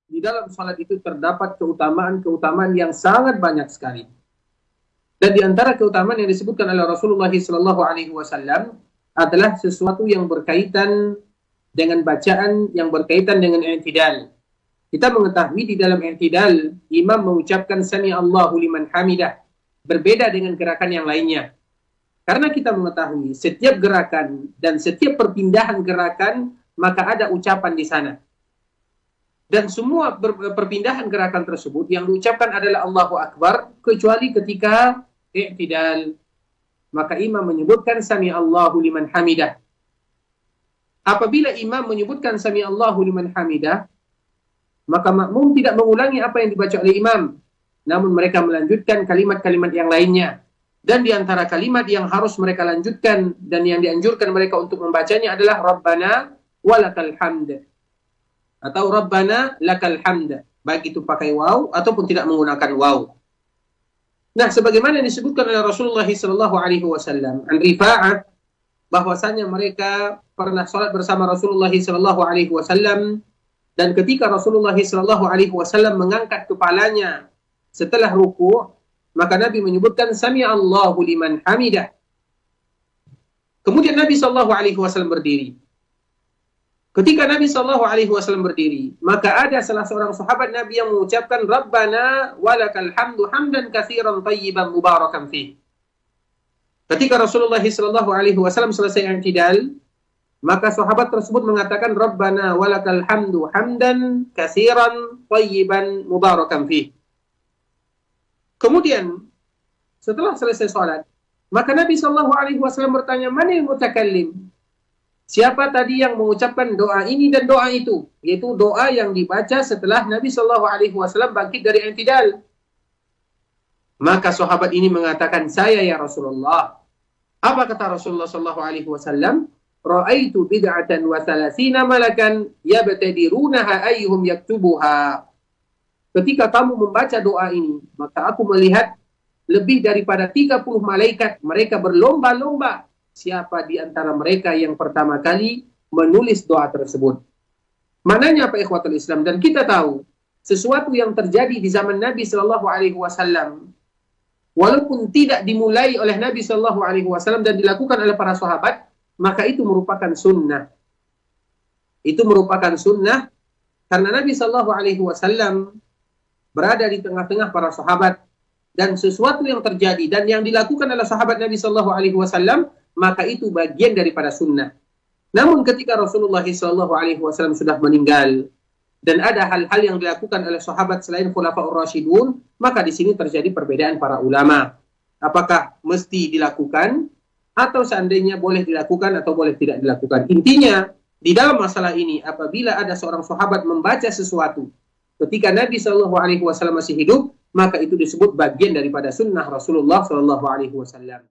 di dalam salat itu terdapat keutamaan-keutamaan yang sangat banyak sekali. Dan di antara keutamaan yang disebutkan oleh Rasulullah SAW adalah sesuatu yang berkaitan dengan bacaan yang berkaitan dengan i'tidal. Kita mengetahui di dalam i'tidal, imam mengucapkan sami Allahu liman hamidah, berbeda dengan gerakan yang lainnya. Karena kita mengetahui setiap gerakan dan setiap perpindahan gerakan, maka ada ucapan di sana. Dan semua perpindahan gerakan tersebut yang diucapkan adalah Allahu Akbar, kecuali ketika i'tidal. Maka imam menyebutkan sami Allahu liman hamidah. Apabila imam menyebutkan sami Allahu liman hamidah, maka makmum tidak mengulangi apa yang dibaca oleh imam, namun mereka melanjutkan kalimat-kalimat yang lainnya. Dan di antara kalimat yang harus mereka lanjutkan dan yang dianjurkan mereka untuk membacanya adalah Rabbana walakal hamd, atau Rabbana lakal hamd, baik itu pakai waw ataupun tidak menggunakan waw. Nah, sebagaimana disebutkan oleh Rasulullah SAW, an Rifa'ah, bahwasanya mereka pernah salat bersama Rasulullah SAW, dan ketika Rasulullah SAW mengangkat kepalanya setelah ruku', maka Nabi menyebutkan sami Allahu liman hamidah. Kemudian Nabi SAW berdiri. Ketika Nabi SAW berdiri, maka ada salah seorang sahabat Nabi yang mengucapkan Rabbana walakal hamdu hamdan katsiran tayyiban mubarakan fih. Ketika Rasulullah SAW selesai i'tidal, maka sahabat tersebut mengatakan Rabbana walakal hamdu hamdan katsiran tayyiban mubarakan fih. Kemudian setelah selesai sholat, maka Nabi SAW bertanya, mana yang mutakallim? Siapa tadi yang mengucapkan doa ini dan doa itu? Yaitu doa yang dibaca setelah Nabi SAW bangkit dari i'tidal. Maka sahabat ini mengatakan, saya ya Rasulullah. Apa kata Rasulullah SAW? Ra'aitu bid'atan wa thalathina malakan yabtadirunaha ayyuhum yaktubuha. Ketika kamu membaca doa ini, maka aku melihat lebih daripada 30 malaikat, mereka berlomba-lomba siapa di antara mereka yang pertama kali menulis doa tersebut. Maknanya apa, ikhwatul Islam? Dan kita tahu sesuatu yang terjadi di zaman Nabi SAW, walaupun tidak dimulai oleh Nabi SAW dan dilakukan oleh para sahabat, maka itu merupakan sunnah. Itu merupakan sunnah karena Nabi SAW berada di tengah-tengah para sahabat, dan sesuatu yang terjadi dan yang dilakukan oleh sahabat Nabi SAW, maka itu bagian daripada sunnah. Namun ketika Rasulullah SAW sudah meninggal dan ada hal-hal yang dilakukan oleh sahabat selain Khulafaur Rasyidun, maka di sini terjadi perbedaan para ulama. Apakah mesti dilakukan atau seandainya boleh dilakukan atau boleh tidak dilakukan. Intinya di dalam masalah ini, apabila ada seorang sahabat membaca sesuatu ketika Nabi SAW masih hidup, maka itu disebut bagian daripada sunnah Rasulullah SAW.